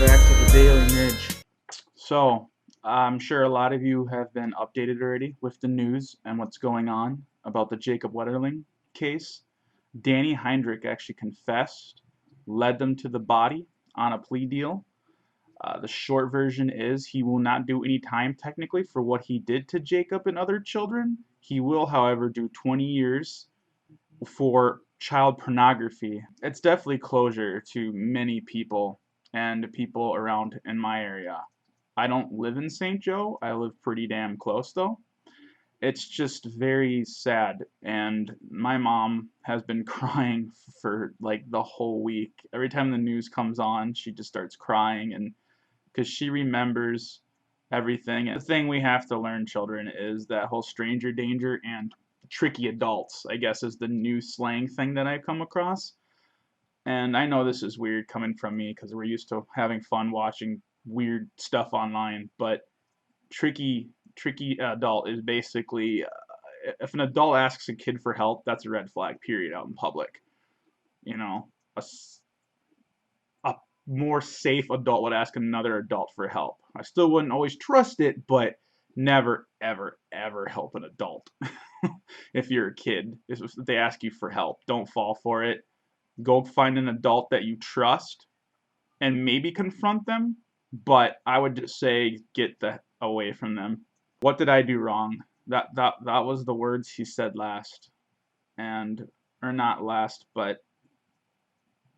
back to the Daily Nidge. So, I'm sure a lot of you have been updated already with the news and what's going on about the Jacob Wetterling case. Danny Heinrich actually confessed, led them to the body on a plea deal. The short version is he will not do any time technically for what he did to Jacob and other children. He will, however, do 20 years for child pornography. It's definitely closure to many people and people around in my area. I don't live in St. Joe. I live pretty damn close though. It's just very sad, and my mom has been crying for like the whole week. Every time the news comes on, she just starts crying, and because she remembers everything. And the thing we have to learn, children, is that whole stranger danger and tricky adults, I guess, is the new slang thing that I've come across. And I know this is weird coming from me because we're used to having fun watching weird stuff online, but tricky adult is basically if an adult asks a kid for help, that's a red flag, period, out in public. You know, a more safe adult would ask another adult for help. I still wouldn't always trust it, but never, ever, ever help an adult. If you're a kid, if they ask you for help, don't fall for it. Go find an adult that you trust and maybe confront them, but I would just say get the away from them. What did I do wrong? That was the words he said last, and or not last, but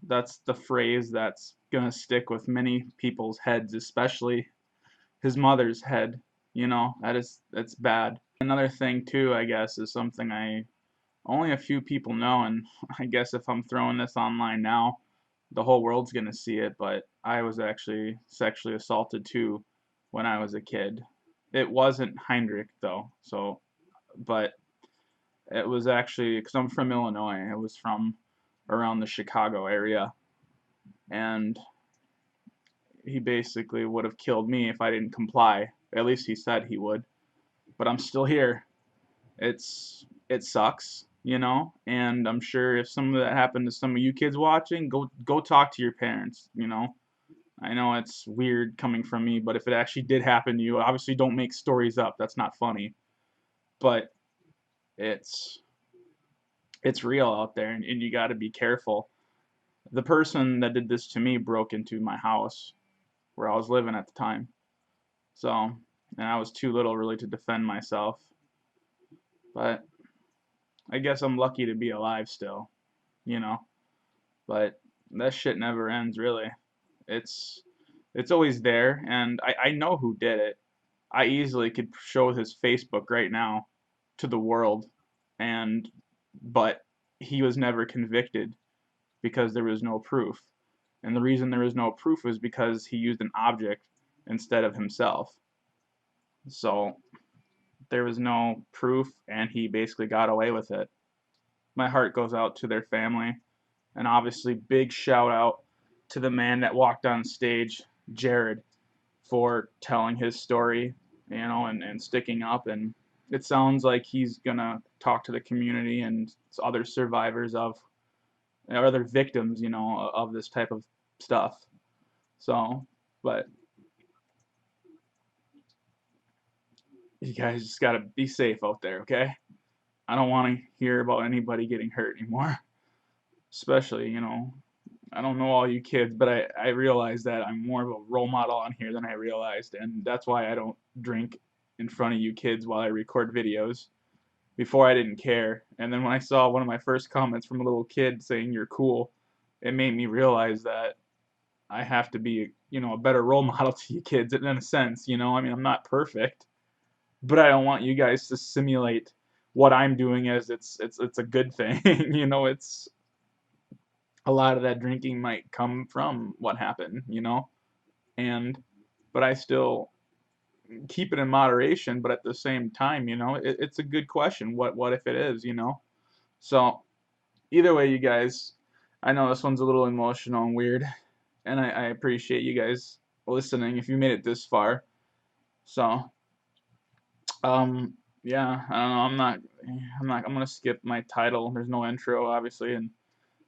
that's the phrase that's gonna stick with many people's heads, especially his mother's head. You know, that's bad. Another thing too, I guess, is something I only a few people know, and I guess if I'm throwing this online now, the whole world's gonna see it, but I was actually sexually assaulted too when I was a kid. It wasn't Heinrich though, so but it was actually because I'm from Illinois. It was from around the Chicago area, and he basically would have killed me if I didn't comply. At least he said he would, but I'm still here. It sucks, you know, and I'm sure if some of that happened to some of you kids watching, go talk to your parents, you know. I know it's weird coming from me, but if it actually did happen to you, obviously don't make stories up. That's not funny. But it's it's real out there, and you got to be careful. The person that did this to me broke into my house where I was living at the time. So, and I was too little really to defend myself. But I guess I'm lucky to be alive still, you know. But that shit never ends really. It's it's always there, and I know who did it. I easily could show his Facebook right now to the world, and but he was never convicted because there was no proof. And the reason there was no proof was because he used an object instead of himself. So there was no proof, and he basically got away with it. My heart goes out to their family, and obviously big shout out to the man that walked on stage, Jared, for telling his story, you know, and sticking up. And it sounds like he's gonna talk to the community and other survivors of or other victims, you know, of this type of stuff. So, but you guys just gotta be safe out there, okay? I don't want to hear about anybody getting hurt anymore. Especially, you know, I don't know all you kids, but I realize that I'm more of a role model on here than I realized, and that's why I don't drink in front of you kids while I record videos. Before I didn't care, and then when I saw one of my first comments from a little kid saying you're cool, it made me realize that I have to be, you know, a better role model to you kids in a sense, you know. I mean, I'm not perfect, but I don't want you guys to simulate what I'm doing as it's a good thing. You know, it's a lot of that drinking might come from what happened, you know? And but I still keep it in moderation, but at the same time, you know, it's a good question. What if it is, you know? So either way, you guys, I know this one's a little emotional and weird, and I appreciate you guys listening if you made it this far. So yeah, I don't know, I'm gonna skip my title. There's no intro obviously, and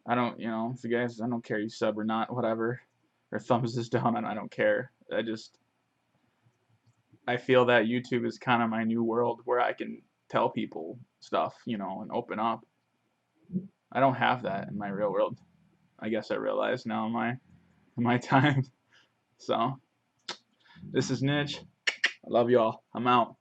I don't, you know, if you guys, I don't care you sub or not, whatever, or thumbs this down, and I don't care. I feel that YouTube is kind of my new world where I can tell people stuff, you know, and open up. I don't have that in my real world. I guess I realize now in my time. So, this is Nidge. I love y'all. I'm out.